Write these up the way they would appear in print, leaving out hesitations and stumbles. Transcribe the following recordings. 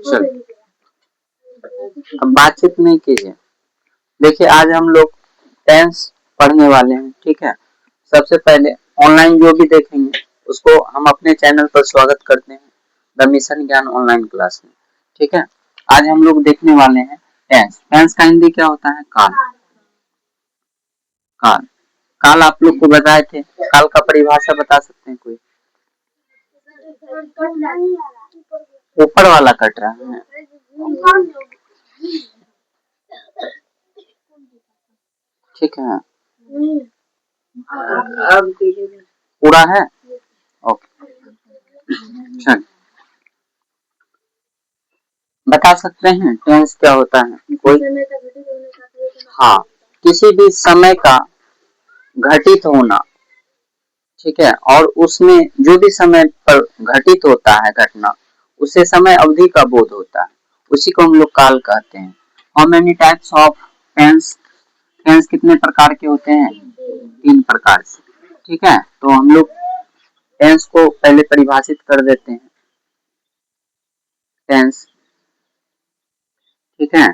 चल अब बातचीत नहीं कीजिए। देखिए आज हम लोग टेंस पढ़ने वाले हैं, ठीक है। सबसे पहले ऑनलाइन जो भी देखेंगे उसको हम अपने चैनल पर स्वागत करते हैं, द मिशन ज्ञान ऑनलाइन क्लास में, ठीक है। आज हम लोग देखने वाले हैं टेंस। टेंस का हिंदी क्या होता है? काल। काल काल आप लोग को बताए थे, काल का परिभाषा बता सकते हैं कोई? ऊपर वाला कट रहा है, ठीक है। पूरा है, ओके। चल बता सकते हैं टेंस क्या होता है कोई? हाँ, किसी भी समय का घटित होना, ठीक है। और उसमें जो भी समय पर घटित होता है घटना, उसे समय अवधि का बोध होता है, उसी को हम लोग काल कहते हैं। How many types of tense? Tense कितने प्रकार के होते हैं? 3 प्रकार से, ठीक है। तो हम लोग टेंस को पहले परिभाषित कर देते हैं। टेंस, ठीक है,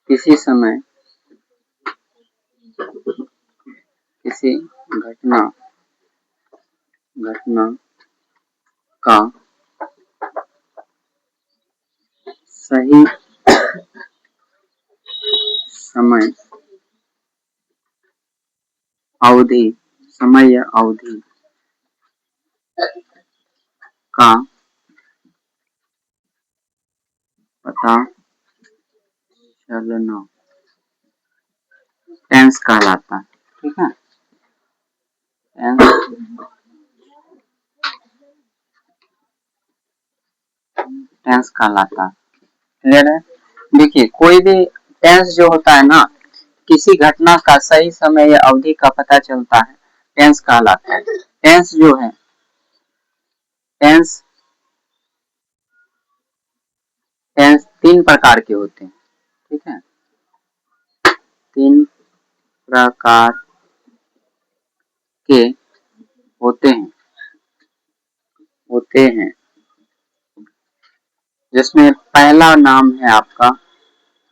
किसी समय किसी घटना का सही समय अवधि का पता चलना टेंस कहलाता है, ठीक है। टेंस कहलाता है, क्लियर है। देखिए कोई भी टेंस जो होता है ना, किसी घटना का सही समय या अवधि का पता चलता है, टेंस कहलाता है। टेंस जो है, टेंस 3 प्रकार के होते हैं, ठीक है। 3 प्रकार के होते हैं जिसमें पहला नाम है आपका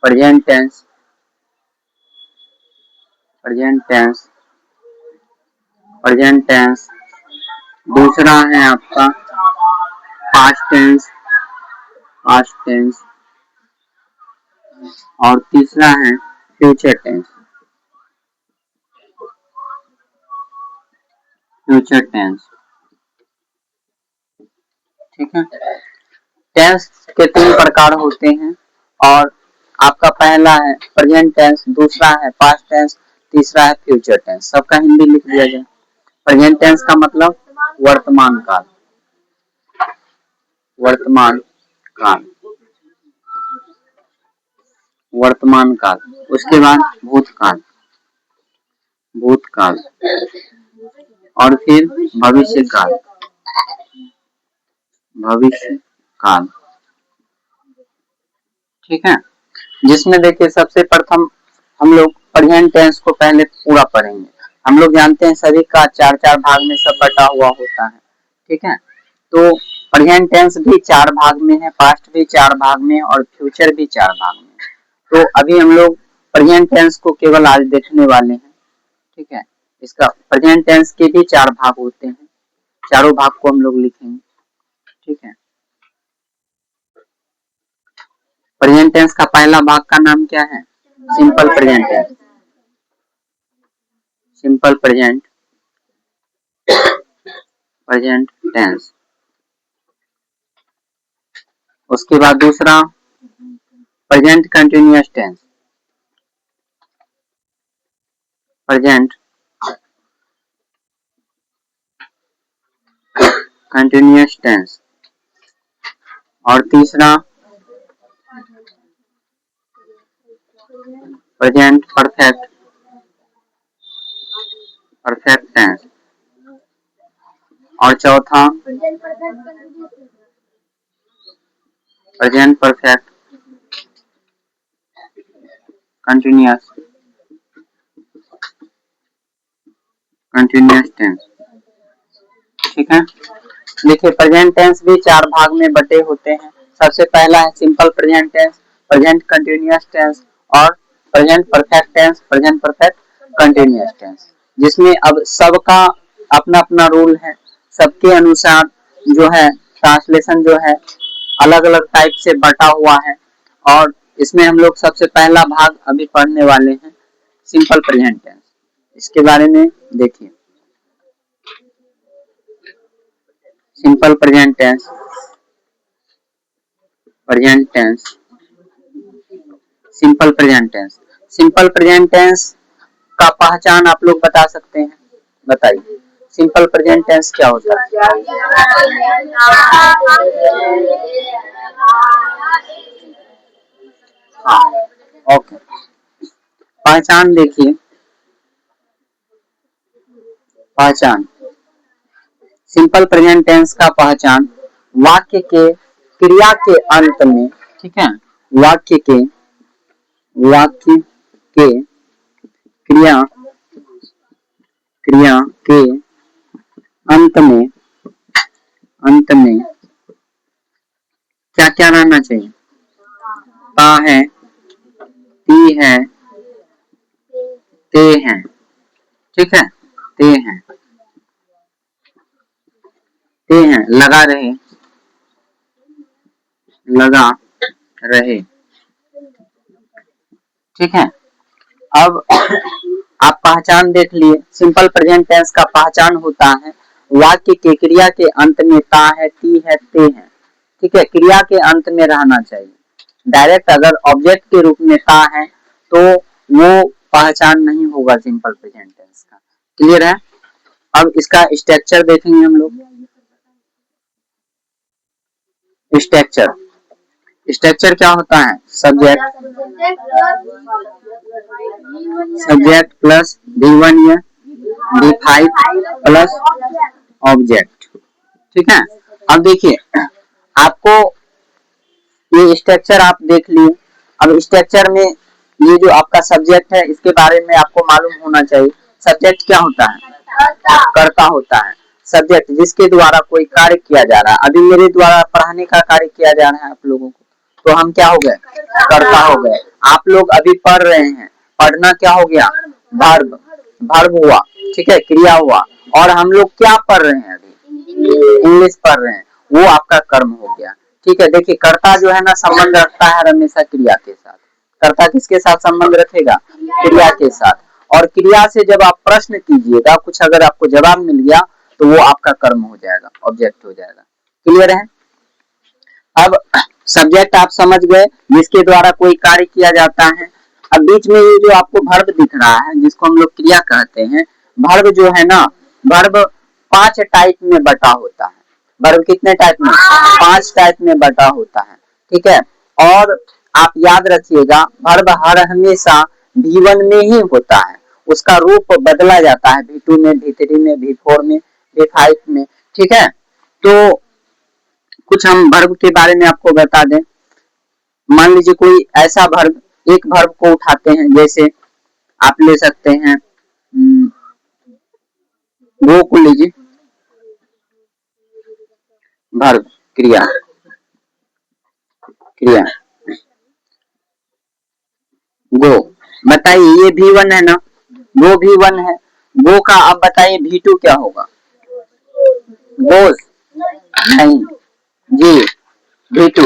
प्रेजेंट टेंस। दूसरा है आपका पास्ट टेंस और तीसरा है फ्यूचर टेंस। ठीक है। टेंस के 3 प्रकार होते हैं और आपका पहला है प्रेजेंट टेंस, दूसरा है पास्ट टेंस, तीसरा है फ्यूचर टेंस। सबका हिंदी लिख दिया जाए। प्रेजेंट टेंस का मतलब वर्तमान काल, वर्तमान काल। उसके बाद भूतकाल और फिर भविष्य काल, ठीक है। जिसमें देखिए सबसे प्रथम हम लोग प्रेजेंट टेंस को पहले पूरा पढ़ेंगे। हम लोग जानते हैं सभी का 4-4 भाग में सब बटा हुआ होता है, ठीक है। तो प्रेजेंट टेंस भी 4 भाग में है, पास्ट भी 4 भाग में और फ्यूचर भी 4 भाग में। तो अभी हम लोग प्रेजेंट टेंस को केवल आज देखने वाले हैं, ठीक है। इसका प्रेजेंट टेंस के भी 4 भाग होते हैं, चारों भाग को हम लोग लिखेंगे, ठीक है। प्रेजेंट टेंस का पहला भाग का नाम क्या है? Simple present tense. उसके बाद दूसरा प्रेजेंट कंटिन्यूअस टेंस, और तीसरा प्रेजेंट परफेक्ट टेंस और चौथा प्रेजेंट परफेक्ट कंटिन्यूअस टेंस, ठीक है। देखिए प्रेजेंट टेंस भी 4 भाग में बटे होते हैं। सबसे पहला है simple present tense, present continuous tense और present perfect tense, present perfect continuous tense, जिसमें अब सबका अपना अपना रूल है। सबके अनुसार जो है ट्रांसलेशन जो है अलग अलग टाइप से बटा हुआ है। और इसमें हम लोग सबसे पहला भाग अभी पढ़ने वाले हैं सिंपल प्रेजेंट टेंस। इसके बारे में देखिए simple present tense, present tense, simple present tense. Simple present tense का पहचान आप लोग बता सकते हैं, बताइए सिंपल प्रेजेंट टेंस क्या होता है? हाँ ओके, पहचान देखिए, पहचान सिंपल प्रेजेंट टेंस का पहचान वाक्य के क्रिया के अंत में, ठीक है, वाक्य के क्रिया के अंत में क्या क्या रहना चाहिए? ता है, ती है, ते हैं, ठीक है, ते हैं, ते हैं, लगा रहे, लगा रहे, ठीक है। अब आप पहचान देख लिए, सिंपल प्रेजेंट टेंस का पहचान होता है वाक्य के क्रिया के अंत में ता है, ती है, ते है, ठीक है, क्रिया के अंत में रहना चाहिए। डायरेक्ट अगर ऑब्जेक्ट के रूप में ता है तो वो पहचान नहीं होगा सिंपल प्रेजेंट टेंस का। क्लियर है? अब इसका स्ट्रक्चर देखेंगे हम लोग। स्ट्रक्चर क्या होता है? सब्जेक्ट प्लस V1 या V5 प्लस ऑब्जेक्ट, ठीक है। अब देखिए आपको ये स्ट्रक्चर आप देख लिए। अब स्ट्रक्चर में ये जो आपका सब्जेक्ट है इसके बारे में आपको मालूम होना चाहिए। सब्जेक्ट क्या होता है? कर्ता होता है। सब्जेक्ट जिसके द्वारा कोई कार्य किया जा रहा है। अभी मेरे द्वारा पढ़ाने का कार्य किया जा रहा है आप लोगों को, तो हम क्या हो गए? कर्ता हो गए। आप लोग अभी पढ़ रहे हैं, पढ़ना क्या हो गया? वर्ब, वर्ब हुआ, ठीक है, क्रिया हुआ। और हम लोग क्या पढ़ रहे हैं? अभी इंग्लिश पढ़ रहे हैं, वो आपका कर्म हो गया, ठीक है। देखिए कर्ता जो है ना संबंध रखता है हमेशा क्रिया के साथ। कर्ता किसके साथ संबंध रखेगा? क्रिया के साथ। और क्रिया से जब आप प्रश्न कीजिएगा, कुछ अगर आपको जवाब मिल गया तो वो आपका कर्म हो जाएगा, ऑब्जेक्ट हो जाएगा। क्लियर है? अब सब्जेक्ट आप समझ गए, जिसके द्वारा कोई कार्य किया जाता है। अब बीच में ये जो आपको वर्ब दिख रहा है जिसको हम लोग क्रिया कहते हैं, वर्ब जो है ना, वर्ब 5 टाइप में बटा होता है। वर्ब कितने टाइप में? 5 टाइप में बटा होता है, ठीक है। और आप याद रखिएगा वर्ब हर हमेशा V1 में ही होता है, उसका रूप बदला जाता है V2 में, V3 में, V4 में, V5 में, ठीक है। तो कुछ हम वर्ब के बारे में आपको बता दें। मान लीजिए कोई ऐसा वर्ब, एक वर्ब को उठाते हैं, जैसे आप ले सकते हैं गो को लीजिए, वर्ब क्रिया, क्रिया गो, बताइए ये V1 है ना, गो V1 है। गो का अब बताइए V2 क्या होगा? गोस नहीं जी, V2।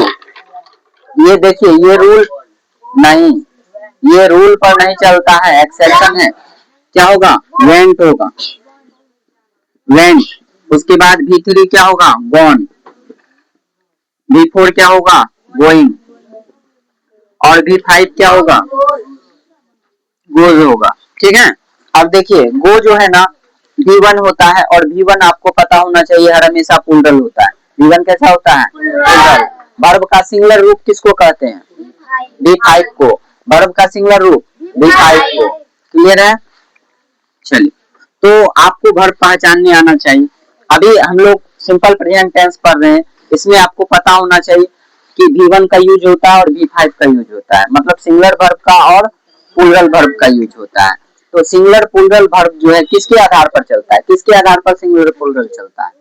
ये देखिए ये रूल नहीं, ये रूल पर नहीं चलता है, एक्सेप्शन है। क्या होगा? वेंट होगा, वेंट। उसके बाद V3 क्या होगा? गॉन। V4 क्या होगा? गोइंग। और V5 क्या होगा? गोज होगा, ठीक है। अब देखिए गो जो है ना V1 होता है, और V1 आपको पता होना चाहिए हर हमेशा प्लूरल होता है। V1 कैसा होता है? प्लूरल। वर्ब का सिंगुलर रूप किसको कहते हैं? V5 को। वर्ब का सिंगुलर रूप V5 को। क्लियर है? चलिए, तो आपको वर्ब पहचानने आना चाहिए। अभी हम लोग सिंपल प्रेजेंट टेंस पढ़ रहे हैं, इसमें आपको पता होना चाहिए कि V1 का यूज होता है और V5 का यूज होता है, मतलब सिंगुलर वर्ब का और प्लूरल वर्ब का यूज होता है। तो सिंगुलर प्लूरल वर्ब जो है किसके आधार पर चलता है? किसके आधार पर सिंगुलर प्लूरल चलता है?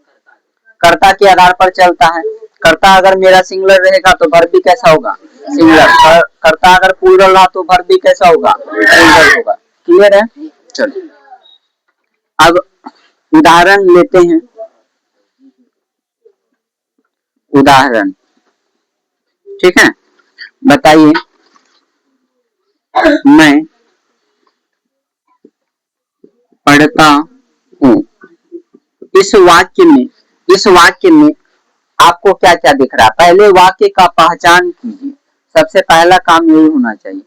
कर्ता के आधार पर चलता है। कर्ता अगर मेरा सिंगुलर रहेगा तो वर्ब भी कैसा होगा, सिंगुलर। कर्ता अगर प्लूरल रहा तो वर्ब भी कैसा होगा, प्लूरल होगा। क्लियर है? चलो अब उदाहरण लेते हैं। उदाहरण, ठीक है, बताइए। मैं पढ़ता हूँ। इस वाक्य में आपको क्या क्या दिख रहा है? पहले वाक्य का पहचान कीजिए, सबसे पहला काम यही होना चाहिए।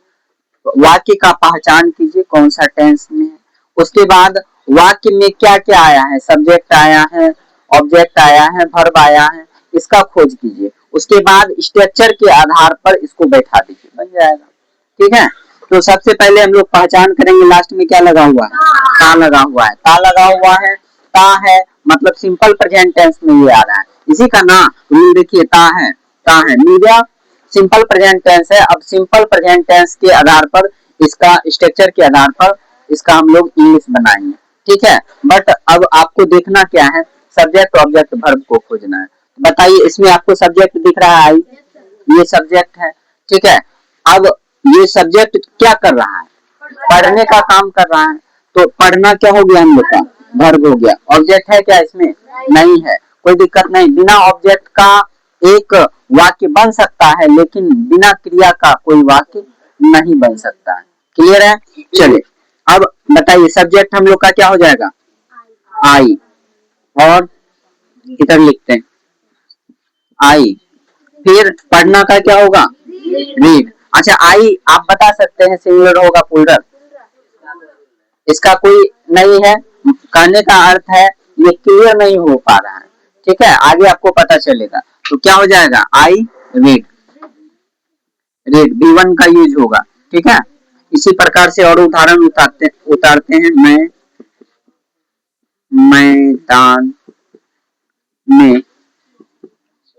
वाक्य का पहचान कीजिए कौन सा टेंस में है। उसके बाद वाक्य में क्या क्या आया है, सब्जेक्ट आया है, ऑब्जेक्ट आया है, वर्ब आया है, इसका खोज कीजिए। उसके बाद स्ट्रक्चर के आधार पर इसको बैठा दीजिए, बन जाएगा। ठीक है, तो सबसे पहले हम लोग पहचान करेंगे। लास्ट में क्या लगा हुआ है, ता लगा हुआ है। ता लगा हुआ है, ता है मतलब सिंपल प्रेजेंट टेंस में ये आ रहा है। इसी का ना रूल देखिए, ता है मीडिया सिंपल प्रेजेंट टेंस है। अब सिंपल प्रेजेंट टेंस के आधार पर, इसका स्ट्रक्चर के आधार पर इसका हम लोग इंग्लिश बनाएंगे। ठीक है, बट अब आपको देखना क्या है, सब्जेक्ट ऑब्जेक्ट वर्ब को खोजना है। बताइए, इसमें आपको सब्जेक्ट दिख रहा है, ये सब्जेक्ट है। ठीक है, अब ये सब्जेक्ट क्या कर रहा है, पढ़ने का काम कर रहा है। तो पढ़ना क्या हो गया हम लोग का, वर्ब हो गया। ऑब्जेक्ट है क्या इसमें, नहीं है, कोई दिक्कत नहीं। बिना ऑब्जेक्ट का एक वाक्य बन सकता है, लेकिन बिना क्रिया का कोई वाक्य नहीं बन सकता है। क्लियर है? चलिए अब बताइए, सब्जेक्ट हम लोग का क्या हो जाएगा, आई। और इधर लिखते हैं आई। फिर पढ़ना का क्या होगा, रीड। अच्छा, आई आप बता सकते हैं सिंगुलर होगा प्लूरल, इसका कोई नहीं है। कहने का अर्थ है ये क्लियर नहीं हो पा रहा है। ठीक है, आगे आपको पता चलेगा। तो क्या हो जाएगा, आई रीड। रीड B1 का यूज होगा। ठीक है, इसी प्रकार से और उदाहरण उतारते हैं। मैं मैदान में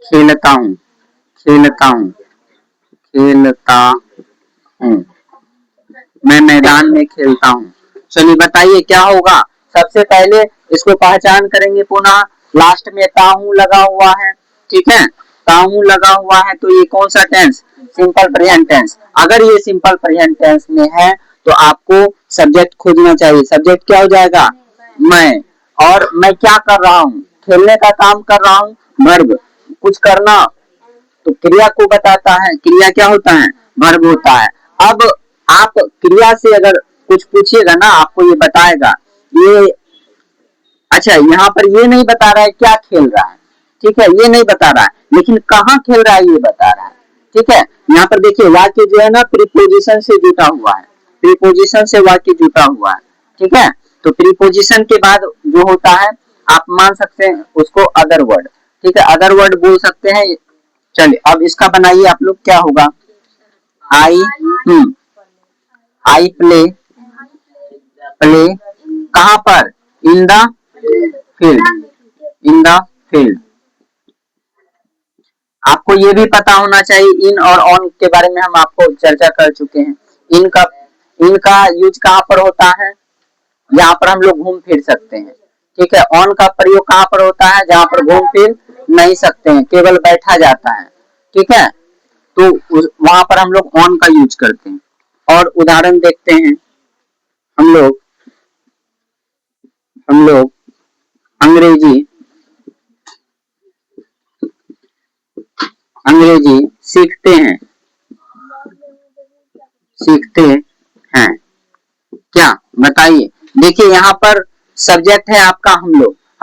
खेलता हूँ, खेलता हूँ, खेलता हूँ। मैं मैदान में खेलता हूँ। चलिए बताइए क्या होगा। सबसे पहले इसको पहचान करेंगे पुनः। लास्ट में ताहू लगा हुआ है। ठीक है, ताहू लगा हुआ है तो ये कौन सा टेंस, सिंपल प्रेजेंट टेंस। अगर ये सिंपल प्रेजेंट टेंस में है तो आपको सब्जेक्ट खोजना चाहिए। सब्जेक्ट क्या हो जाएगा, मैं। और मैं क्या कर रहा हूँ, खेलने का काम कर रहा हूँ, वर्ब। कुछ करना तो क्रिया को बताता है, क्रिया क्या होता है, वर्ब होता है। अब आप क्रिया से अगर कुछ पूछिएगा ना, आपको ये बताएगा। ये अच्छा, यहाँ पर ये नहीं बता रहा है क्या खेल रहा है। ठीक है, ये नहीं बता रहा है, लेकिन कहाँ खेल रहा है ये बता रहा है। ठीक है, यहाँ पर देखिए वाक्य जो है ना प्रीपोजिशन से जुटा हुआ है, प्रीपोजिशन से वाक्य जुटा हुआ है। ठीक है, तो प्रीपोजिशन के बाद जो होता है आप मान सकते हैं उसको अदर वर्ड। ठीक है, अदर वर्ड बोल सकते हैं। चलिए अब इसका बनाइए आप लोग, क्या होगा, आई आई प्ले, प्ले कहाँ पर, in the field, in the field. आपको ये भी पता होना चाहिए, इन और ऑन के बारे में हम आपको चर्चा कर चुके हैं। इनका यूज कहाँ पर होता है, जहाँ पर हम लोग घूम फिर सकते हैं। ठीक है, ऑन का प्रयोग कहाँ पर होता है, जहाँ पर घूम फिर नहीं सकते हैं, केवल बैठा जाता है। ठीक है, तो वहां पर हम लोग ऑन का यूज करते हैं। और उदाहरण देखते हैं। हम लोग अंग्रेजी अंग्रेजी सीखते हैं, सीखते हैं। क्या बताइए, देखिए यहाँ पर सब्जेक्ट है आपका हम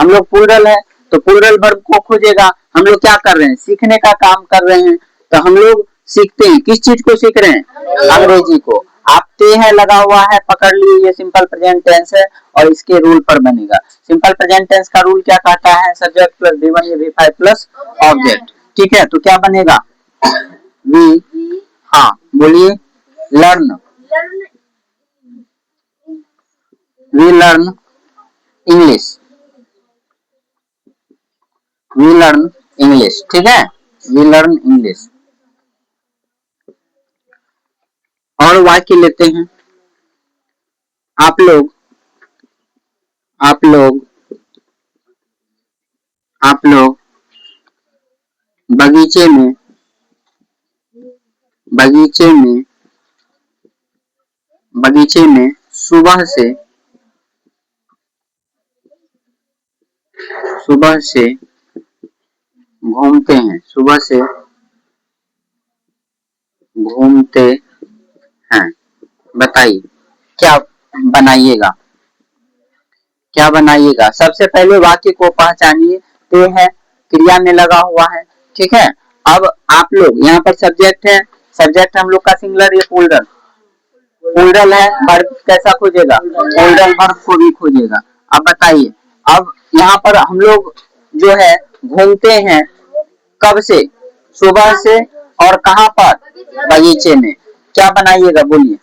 लोग प्लूरल है तो प्लूरल वर्ब को खोजेगा। हम लोग क्या कर रहे हैं, सीखने का काम कर रहे हैं। तो हम लोग सीखते हैं, किस चीज को सीख रहे हैं, अंग्रेजी को। आप ते है लगा हुआ है, पकड़ लिए, ये सिंपल प्रेजेंट टेंस है और इसके रूल पर बनेगा। सिंपल प्रेजेंट टेंस का रूल क्या कहता है, सब्जेक्ट प्लस V1 या V5 प्लस ऑब्जेक्ट। ठीक है, तो क्या बनेगा, वी, हाँ बोलिए, learn, we learn English, we learn English. ठीक है, वी लर्न इंग्लिश। और वाक्य लेते हैं। आप लोग आप लोग बगीचे में सुबह से घूमते हैं, हैं। बताइए बनाइएगा क्या बनाइएगा। सबसे पहले वाक्य को पहचानिए। ते है क्रिया में लगा हुआ है, ठीक है। अब आप लोग यहाँ पर सब्जेक्ट है, सब्जेक्ट हम लोग का सिंगुलर या प्लूरल, प्लूरल है। वर्ब कैसा खोजेगा, प्लूरल वर्ब को भी खोजेगा। अब बताइए, अब यहाँ पर हम लोग जो है घूमते हैं कब से, सुबह से, और कहाँ पर, बगीचे में। क्या बनाइएगा बोलिए।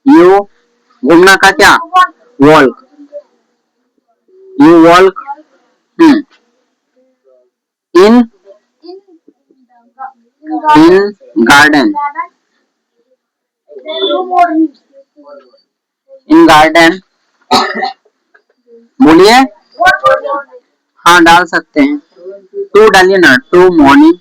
यू घूमना का क्या, walk, you walk in garden, in garden बोलिए। हाँ डाल सकते हैं, टू डालिए ना, टू मॉर्निंग,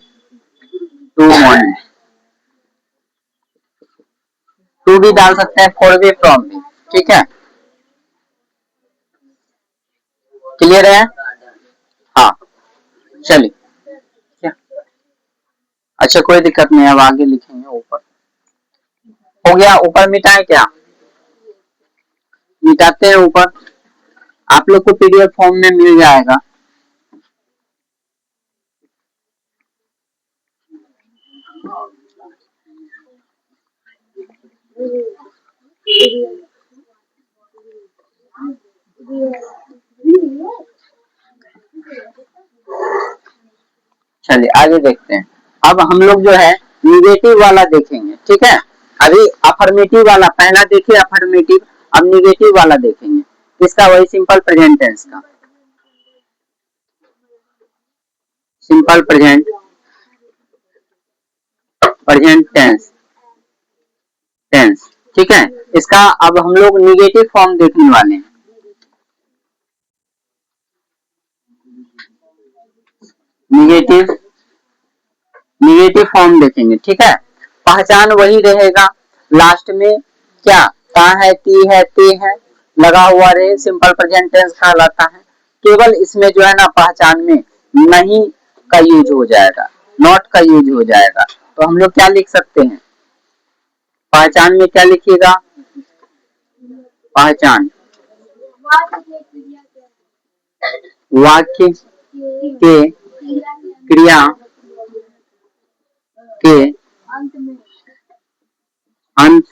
टू भी डाल सकते हैं, फॉर भी, फ्रॉम भी, ठीक है। क्लियर है। हाँ चलिए, क्या अच्छा कोई दिक्कत नहीं, अब आगे लिखेंगे। ऊपर हो गया, ऊपर मिटाए क्या, मिटाते हैं ऊपर। आप लोग को पीडीएफ फॉर्म में मिल जाएगा। चलिए आगे देखते हैं। अब हम लोग जो है निगेटिव वाला देखेंगे, ठीक है। अभी अफर्मेटिव वाला पहला देखिए, अफर्मेटिव। अब निगेटिव वाला देखेंगे, किसका, वही सिंपल प्रेजेंट टेंस का, सिंपल प्रेजेंट टेंस, ठीक है। इसका अब हम लोग निगेटिव फॉर्म देखने वाले हैं। निगेटिव फॉर्म देखेंगे, ठीक है। पहचान वही रहेगा, लास्ट में क्या, ता है, ती है, ते है लगा हुआ रहे, सिंपल प्रेजेंट टेंस कहलाता है। केवल इसमें जो है ना पहचान में नहीं का यूज हो जाएगा, नॉट का यूज हो जाएगा। तो हम लोग क्या लिख सकते हैं, पहचान में क्या लिखिएगा, पहचान वाक्य के क्रिया के अंत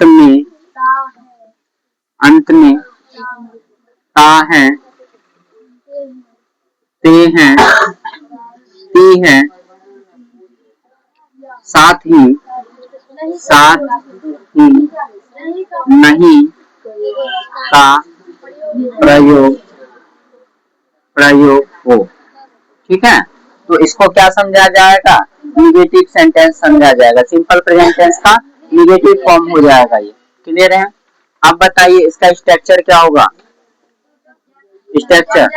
में ता है, ते हैं, ती है, साथ ही नहीं का प्रयोग हो, ठीक है। तो इसको क्या समझा जाएगा, निगेटिव सेंटेंस समझा जाएगा, सिंपल प्रेजेंट टेंस का निगेटिव फॉर्म हो जाएगा ये। क्लियर है। अब बताइए इसका स्ट्रक्चर क्या होगा, स्ट्रक्चर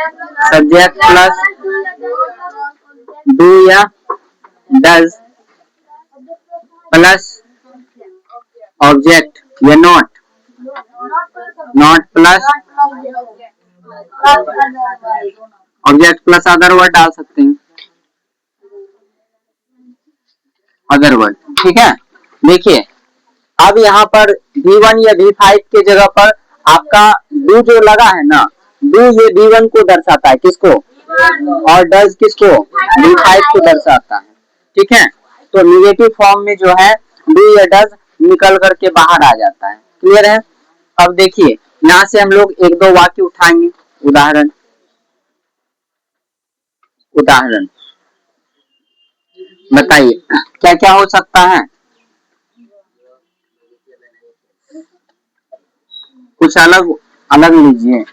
सब्जेक्ट प्लस डू या डज प्लस ऑब्जेक्ट या not plus object plus other word डाल सकते हैं, अदर वर्ड, ठीक है। देखिए अब यहाँ पर V1 या V5 के जगह पर आपका डू जो लगा है ना, डू ये V1 को दर्शाता है, किसको, और डज किसको, V5 को दर्शाता है, ठीक है। तो निगेटिव फॉर्म में जो है डू या डज निकल करके बाहर आ जाता है। क्लियर है। अब देखिए यहाँ से हम लोग एक दो वाक्य उठाएंगे, उदाहरण बताइए क्या क्या हो सकता है, कुछ अलग अलग लीजिए।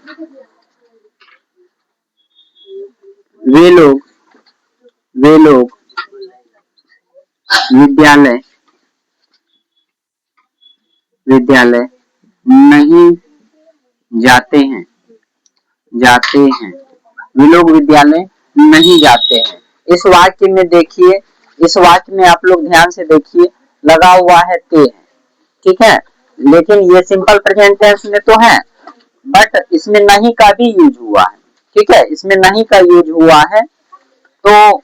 वे लोग विद्यालय नहीं जाते हैं, जाते हैं, वे लोग विद्यालय नहीं जाते हैं। इस वाक्य में देखिए, इस वाक्य में आप लोग ध्यान से देखिए, लगा हुआ है ते, ठीक है, लेकिन ये सिंपल प्रेजेंट टेंस में तो है, बट इसमें नहीं का भी यूज हुआ है, ठीक है, इसमें नहीं का यूज हुआ है, तो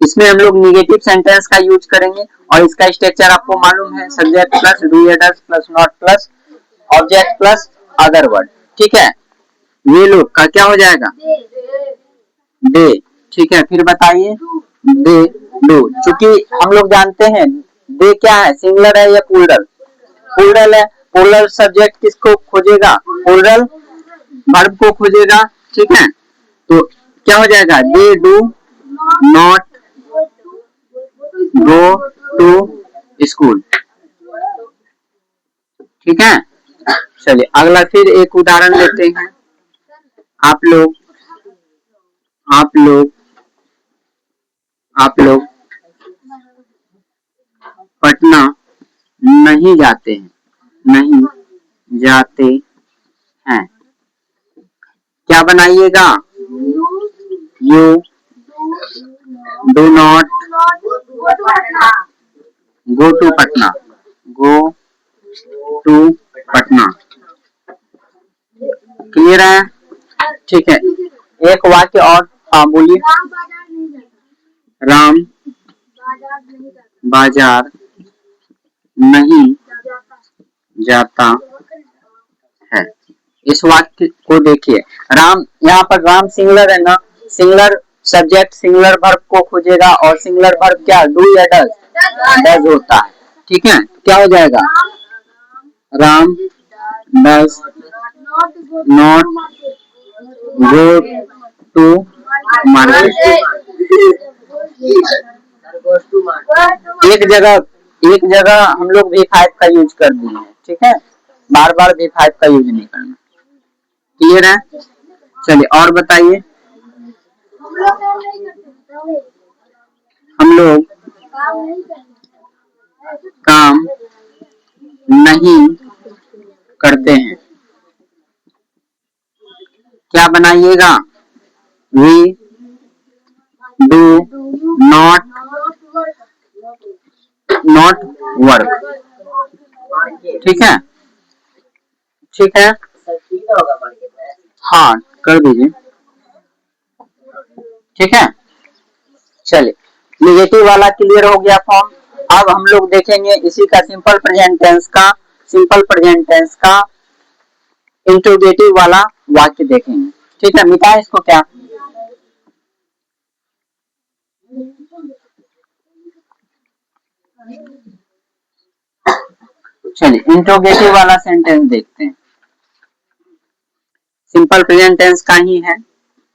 इसमें हम लोग निगेटिव सेंटेंस का यूज करेंगे। और इसका स्ट्रक्चर आपको मालूम है, subject plus do aiders plus not plus object plus other word, ठीक है। वे लोग का क्या हो जाएगा, दे, ठीक है। फिर बताइए, दे डू, चूंकि हम लोग जानते हैं दे क्या है, सिंगुलर है या प्लूरल, प्लूरल है, प्लूरल सब्जेक्ट किसको खोजेगा, प्लूरल वर्ब को खोजेगा, ठीक है। तो क्या हो जाएगा, they do not go to school, ठीक है। चलिए अगला फिर एक उदाहरण लेते हैं। आप लोग आप लोग आप लोग पटना नहीं जाते हैं, नहीं जाते हैं, क्या बनाइएगा, you do not go to Patna, go to Patna, clear है, ठीक है। एक वाक्य और, हाँ बोलिए, राम बाजार नहीं जाता है। इस वाक्य को देखिए, राम, यहाँ पर राम सिंगुलर है ना, सिंगुलर सब्जेक्ट सिंगुलर वर्ब को खोजेगा, और सिंगुलर वर्ब क्या, डू या डज, डज होता है, ठीक है। क्या हो जाएगा, Ram does not go to market. एक जगह हम लोग V5 का यूज कर दिए हैं, ठीक है, बार बार V5 का यूज नहीं करना, क्लियर है। चलिए और बताइए, हम लोग काम नहीं करते हैं, क्या बनाइएगा, वी डू नॉट वर्क, ठीक है, ठीक है, हाँ कर दीजिए, ठीक है। चलिए निगेटिव वाला क्लियर हो गया फॉर्म। अब हम लोग देखेंगे इसी का सिंपल प्रेजेंट टेंस का इंट्रोगेटिव वाला वाक्य देखेंगे, ठीक है। मिटा इसको क्या, चलिए इंट्रोगेटिव वाला सेंटेंस देखते हैं, सिंपल प्रेजेंट टेंस का ही है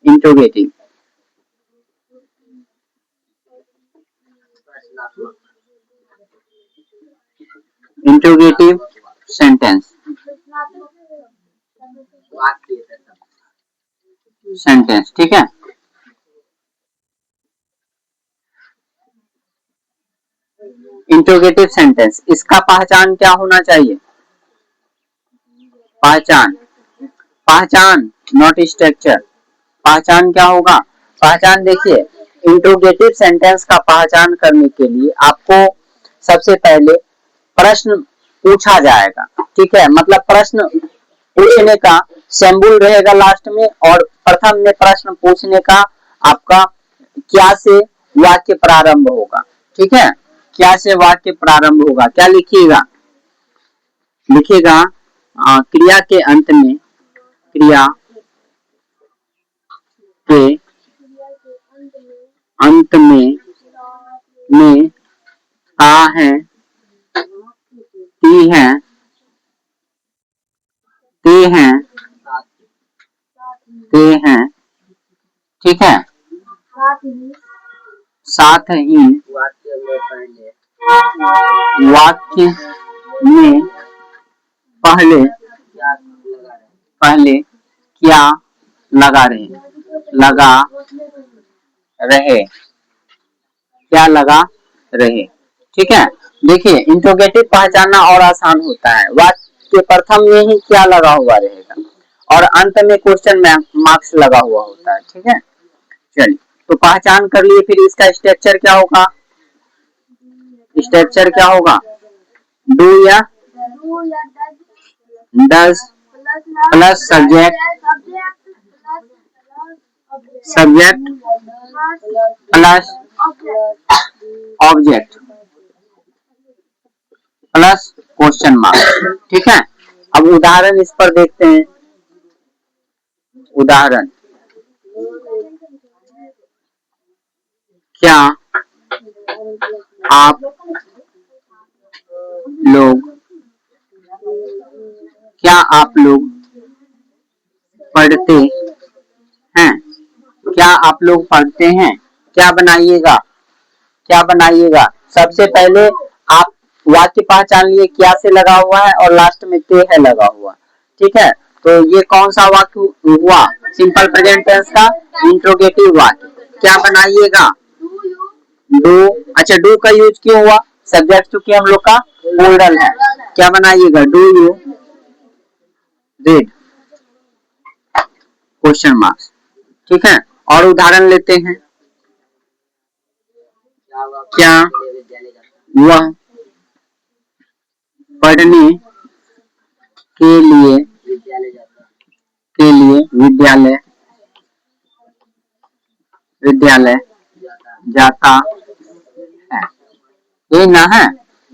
इंट्रोगेटिव। इंट्रोगेटिव सेंटेंस, ठीक है। इंट्रोगेटिव सेंटेंस, इसका पहचान क्या होना चाहिए, पहचान नॉट स्ट्रक्चर, पहचान क्या होगा, पहचान देखिए, इंट्रोगेटिव सेंटेंस का पहचान करने के लिए आपको सबसे पहले प्रश्न पूछा जाएगा, ठीक है, मतलब प्रश्न पूछने का सिंबल रहेगा लास्ट में, और प्रथम में प्रश्न पूछने का आपका क्या से वाक्य प्रारंभ होगा, ठीक है, क्या से वाक्य प्रारंभ होगा, क्या लिखिएगा, लिखिएगा क्रिया के अंत में, क्रिया के अंत में आ है, ती है, ते हैं, ते हैं, ठीक है, साथ ही वाक्य में पहले क्या लगा रहे, क्या लगा रहे, ठीक है। देखिए इंट्रोगेटिव पहचानना और आसान होता है, वाक्य के प्रथम में ही क्या लगा हुआ रहेगा, और अंत में क्वेश्चन मार्क्स लगा हुआ होता है। ठीक है, चलिए तो पहचान कर लिए। फिर इसका स्ट्रक्चर क्या होगा, स्ट्रक्चर क्या होगा, डू या does plus subject, subject plus object plus question mark. ठीक है, अब उदाहरण इस पर देखते हैं। उदाहरण, क्या आप लोग, क्या आप लोग पढ़ते हैं, क्या आप लोग पढ़ते हैं। क्या बनाइएगा, क्या बनाइएगा, सबसे पहले आप वाक्य पहचान लिए, क्या से लगा हुआ है और लास्ट में ते है लगा हुआ। ठीक है, तो ये कौन सा वाक्य हुआ, सिंपल प्रेजेंट टेंस का इंट्रोगेटिव वाक्य। क्या बनाइएगा, डू। अच्छा, डू का यूज क्यों हुआ, सब्जेक्ट चूंकि हम लोग का प्लूरल है। क्या बनाइएगा, do you read, question marks. ठीक है, और उदाहरण लेते हैं। क्या वह पढ़ने के लिए विद्यालय जाता है, ये ना है।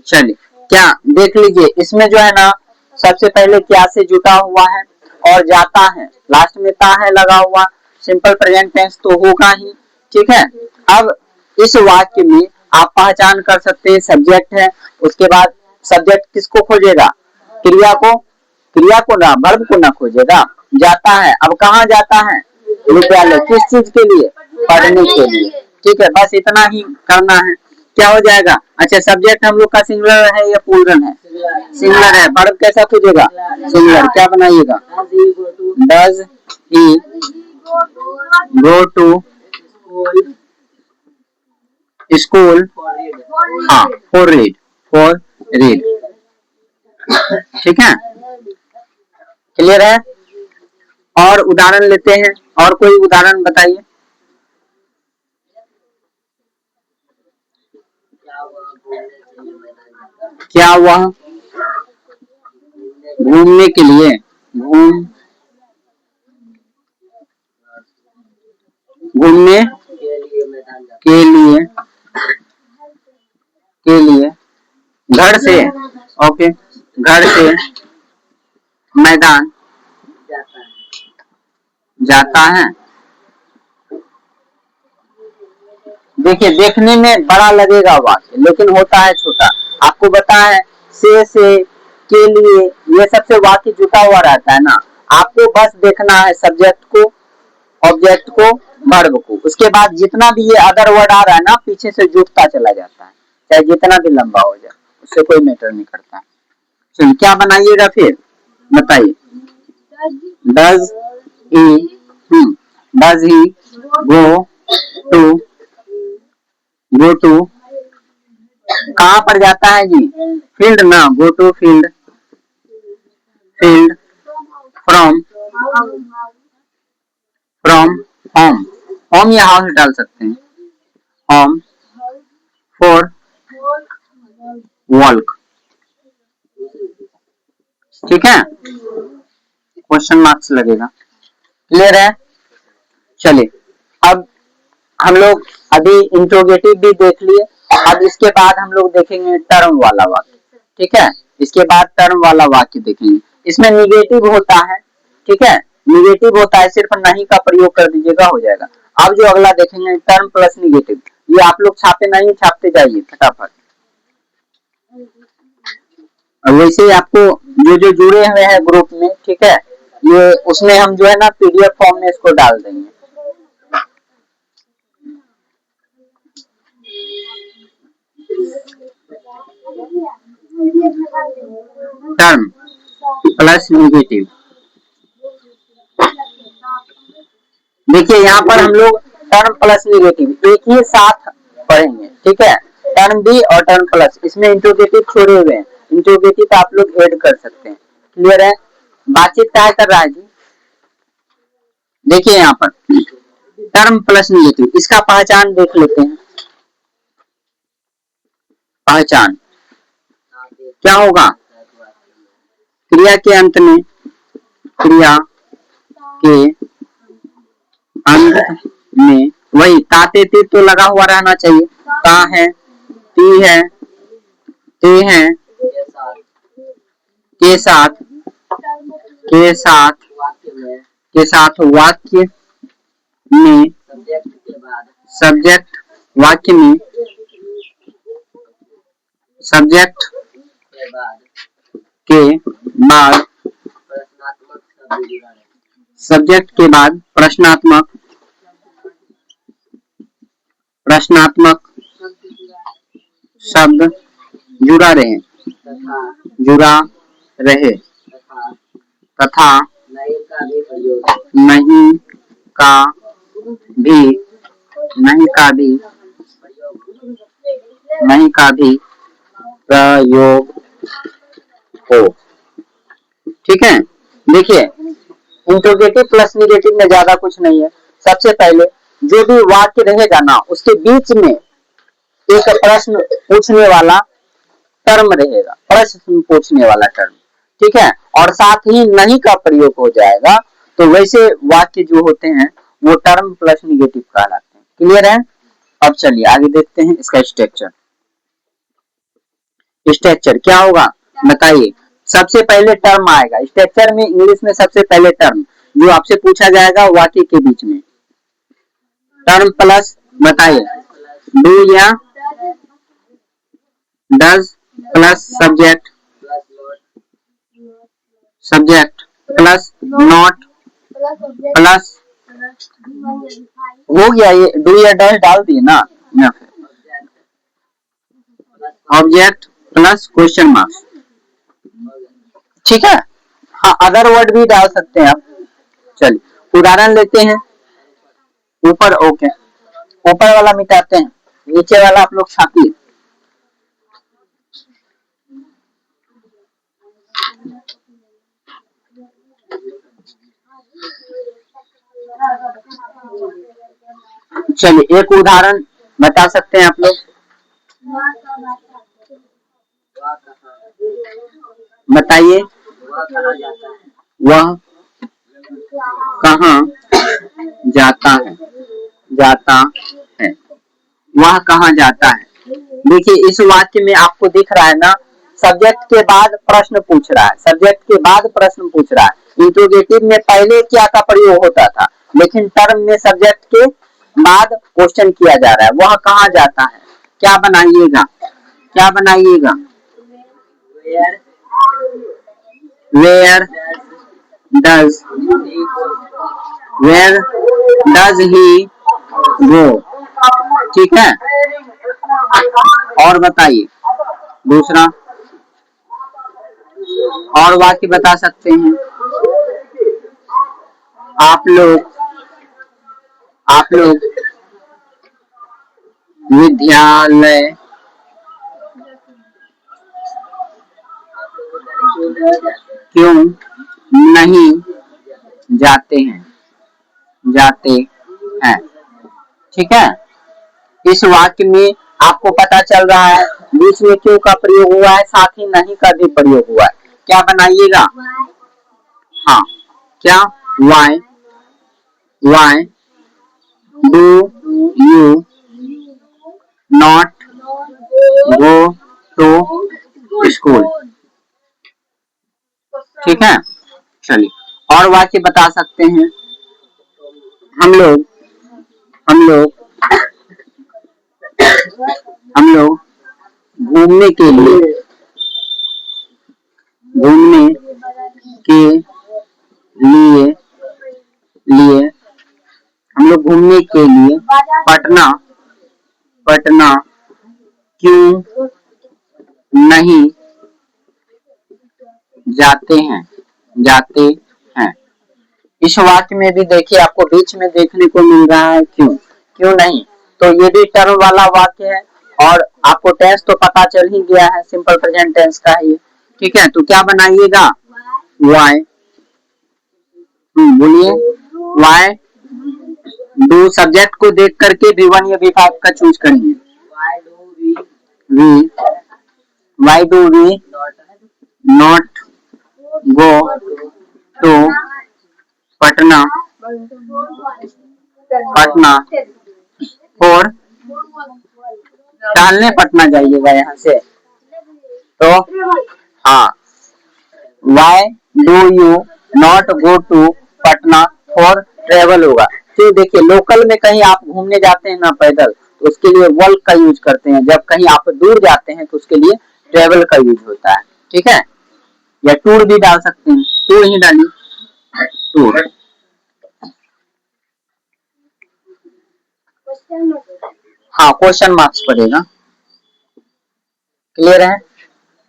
चलिए, क्या देख लीजिए, इसमें जो है ना सबसे पहले क्या से जुटा हुआ है और जाता है, लास्ट में ता है लगा हुआ, सिंपल प्रेजेंट टेंस तो होगा ही। ठीक है, अब इस वाक्य में आप पहचान कर सकते हैं, सब्जेक्ट है, उसके बाद सब्जेक्ट किसको खोजेगा, क्रिया को, क्रिया को ना, वर्ब को ना खोजेगा, जाता है। अब कहाँ जाता है, विद्यालय, किस चीज के लिए, पढ़ने के लिए। ठीक है, बस इतना ही करना है, क्या हो जाएगा। अच्छा, सब्जेक्ट हम लोग का सिंगुलर है या प्लूरल है, सिंगुलर है, वर्ब कैसा खोजेगा, सिंगुलर। क्या बनाइएगा, does he go to school, हाँ, फॉर रीड, फॉर रीड। ठीक है, क्लियर है। और उदाहरण लेते हैं, और कोई उदाहरण बताइए। क्या वह घूमने के लिए, घूमने के लिए घर से, ओके, घर से मैदान जाता है। देखिए, देखने में बड़ा लगेगा वाक्य, लेकिन होता है छोटा। आपको पता है, से के लिए, ये सबसे वाक्य जुटा हुआ रहता है ना। आपको बस देखना है सब्जेक्ट को, ऑब्जेक्ट को, वर्ब को, उसके बाद जितना भी ये अदर वर्ड आ रहा है ना पीछे से जुटता चला जाता है, चाहे जितना भी लंबा हो जाए, उससे कोई मैटर नहीं करता। चलिए, क्या बनाइएगा फिर बताइए, does he, does he go to, go to कहाँ पर जाता है जी, फील्ड ना, go to field, field from, from home, home या हाउस डाल सकते हैं, होम फॉर वर्क। ठीक है, क्वेश्चन मार्क्स लगेगा। क्लियर है। चलिए, अब हम लोग अभी इंट्रोगेटिव भी देख लिए, अब इसके बाद हम लोग देखेंगे टर्म वाला वाक्य। ठीक है, इसके बाद टर्म वाला वाक्य देखेंगे। इसमें निगेटिव होता है, ठीक है, निगेटिव होता है, सिर्फ नहीं का प्रयोग कर दीजिएगा, हो जाएगा। अब जो अगला देखेंगे टर्म प्लस निगेटिव, ये आप लोग छापे नहीं, छापते जाइए फटाफट। वैसे ही आपको जो जो जुड़े हुए हैं ग्रुप में, ठीक है, ये उसमें हम जो है ना पीडीएफ फॉर्म में इसको डाल देंगे। टर्म प्लस निगेटिव, देखिए यहाँ पर हम लोग टर्म प्लस निगेटिव एक ही साथ पढ़ेंगे। ठीक है, टर्म बी और टर्म प्लस, इसमें इंट्रोगेटिव छोड़े हुए हैं, इंट्रोगेटिव आप लोग ऐड कर सकते हैं। क्लियर है। बातचीत क्या कर रहा है जी, देखिए यहाँ पर टर्म प्लस निगेटिव, इसका पहचान देख लेते हैं। पहचान क्या होगा, क्रिया के अंत में, क्रिया के अंत में वही ताते ती तो लगा हुआ रहना चाहिए। ता है, ती है, ते है, के साथ, के साथ, के साथ वाक्य में, सब्जेक्ट वाक्य में, सब्जेक्ट के बाद, सब्जेक्ट के बाद प्रश्नात्मक, प्रश्नात्मक शब्द जुड़ा रहे, जुड़ा रहे तथा नहीं का भी, नहीं का भी, नहीं का भी प्रयोग हो। ठीक है, देखिए इंट्रोगेटिव प्लस निगेटिव में ज्यादा कुछ नहीं है। सबसे पहले जो भी वाक्य रहेगा ना उसके बीच में एक प्रश्न पूछने वाला टर्म रहेगा, प्रश्न पूछने वाला टर्म, ठीक है, और साथ ही नहीं का प्रयोग हो जाएगा। तो वैसे वाक्य जो होते हैं वो टर्म प्लस निगेटिव कहलाते हैं। क्लियर है? अब चलिए आगे देखते हैं इसका स्ट्रक्चर। स्ट्रक्चर क्या होगा बताइए। सबसे पहले टर्म आएगा स्ट्रक्चर में, इंग्लिश में सबसे पहले टर्म जो आपसे पूछा जाएगा वाक्य के बीच में, टर्म प्लस बताइए डू या does plus subject, subject plus not plus, हो गया ये डू या डज डाल दिए ना, ऑब्जेक्ट प्लस क्वेश्चन मार्क्स, ठीक है। हाँ अदर वर्ड भी डाल सकते हैं आप। चलिए उदाहरण लेते हैं। ऊपर ओके, ऊपर वाला मिटाते हैं, नीचे वाला आप लोग छापिए। चलिए एक उदाहरण बता सकते हैं आप लोग, बताइए वह कहाँ जाता है, जाता है, वह कहाँ जाता है। देखिए इस वाक्य में आपको दिख रहा है ना, सब्जेक्ट के बाद प्रश्न पूछ रहा है, सब्जेक्ट के बाद प्रश्न पूछ रहा है। इंट्रोगेटिव में पहले क्या का प्रयोग होता था, लेकिन टर्म में सब्जेक्ट के बाद क्वेश्चन किया जा रहा है, वह कहाँ जाता है। क्या बनाइएगा, क्या बनाइएगा, where does, where does he go, ठीक है। और बताइए दूसरा, और वाक्य बता सकते हैं आप लोग, आप लोग विद्यालय क्यों नहीं जाते हैं, जाते हैं, ठीक है। इस वाक्य में आपको पता चल रहा है बीच में क्यों का प्रयोग हुआ है, साथ ही नहीं का भी प्रयोग हुआ है। क्या बनाइएगा, हाँ क्या, why, why do you not go to school, ठीक है। चलिए और वाक्य बता सकते हैं, हम लोग, हम लोग, हम लोग घूमने के लिए, घूमने के लिए, लिए हम लोग घूमने के लिए पटना, पटना क्यों नहीं जाते हैं, जाते हैं। इस वाक्य में भी देखिए आपको बीच में देखने को मिल रहा है क्यों, क्यों नहीं, तो ये भी टर्म वाला वाक्य है। और आपको टेंस तो पता चल ही गया है, सिंपल प्रेजेंट टेंस का है ये, ठीक है। तो क्या बनाइएगा, वाई, बोलिए वाई डू सब्जेक्ट को देख करके V1 या V5 का चूज करिए। Why do we not go to Patna for, डालने पटना जाइएगा यहाँ से। तो हाँ, why do you not go to Patna for travel होगा। तो देखिए लोकल में कहीं आप घूमने जाते हैं ना पैदल, तो उसके लिए वर्क का यूज करते हैं। जब कहीं आप दूर जाते हैं तो उसके लिए ट्रेवल का यूज होता है। ठीक है, या टूर भी डाल सकते हैं, टूर ही डालिए, टूर। हाँ, क्वेश्चन मार्क्स पड़ेगा। क्लियर है।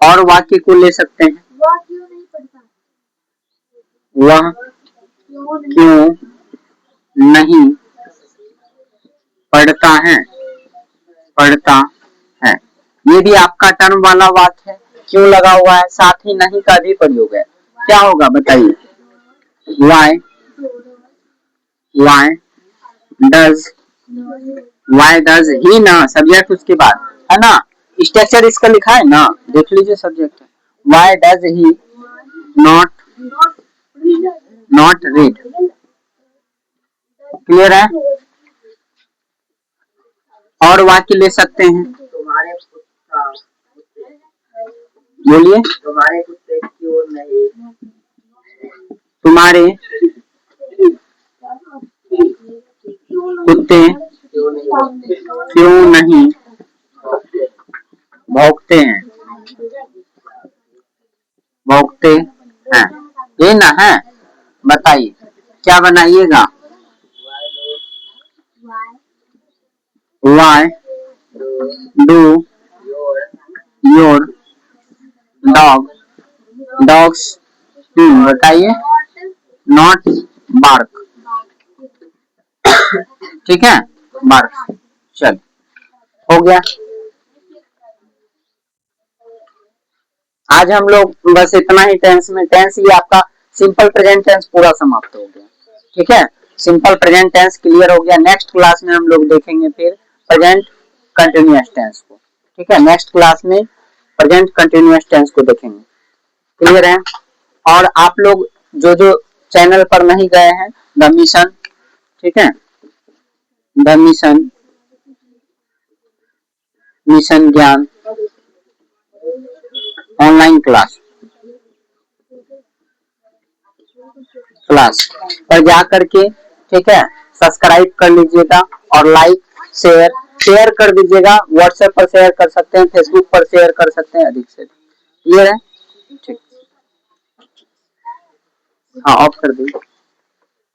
और वाक्य को ले सकते हैं, वह क्यों नहीं पढ़ता है, पढ़ता है। ये भी आपका टर्म वाला वाक्य है, क्यों लगा हुआ है, साथ ही नहीं का भी प्रयोग है। क्या होगा बताइए, वाई डज ही ना, सब्जेक्ट उसके बाद है ना। स्ट्रक्चर इसका लिखा है ना, देख लीजिए सब्जेक्ट है। Why does he not read. Clear है। और वाक्य ले सकते हैं, बोलिए, तुम्हारे कुत्ते क्यों नहीं, तुम्हारे कुत्ते क्यों नहीं भौंकते हैं, भौंकते हैं, ये ना है। बताइए क्या बनाइएगा, वाई डू योर डॉग्स बताइए नॉट बार्क। ठीक है, बार्क। चल, हो गया। आज हम लोग बस इतना ही टेंस में, टेंस ये आपका सिंपल प्रेजेंट टेंस पूरा समाप्त हो गया। ठीक है, सिंपल प्रेजेंट टेंस क्लियर हो गया। नेक्स्ट क्लास में हम लोग देखेंगे फिर प्रेजेंट कंटिन्यूअस टेंस को। ठीक है, नेक्स्ट क्लास में प्रेजेंट कंटिन्यूअस टेंस को देखेंगे। क्लियर है। और आप लोग जो जो चैनल पर नहीं गए हैं, द मिशन, ठीक है, द मिशन ज्ञान ऑनलाइन क्लास पर जा करके, ठीक है, सब्सक्राइब कर लीजिएगा और लाइक शेयर कर दीजिएगा। व्हाट्सएप पर शेयर कर सकते हैं, फेसबुक पर शेयर कर सकते हैं, अधिक से। क्लियर है। ठीक, हाँ, ऑफ कर दीजिए।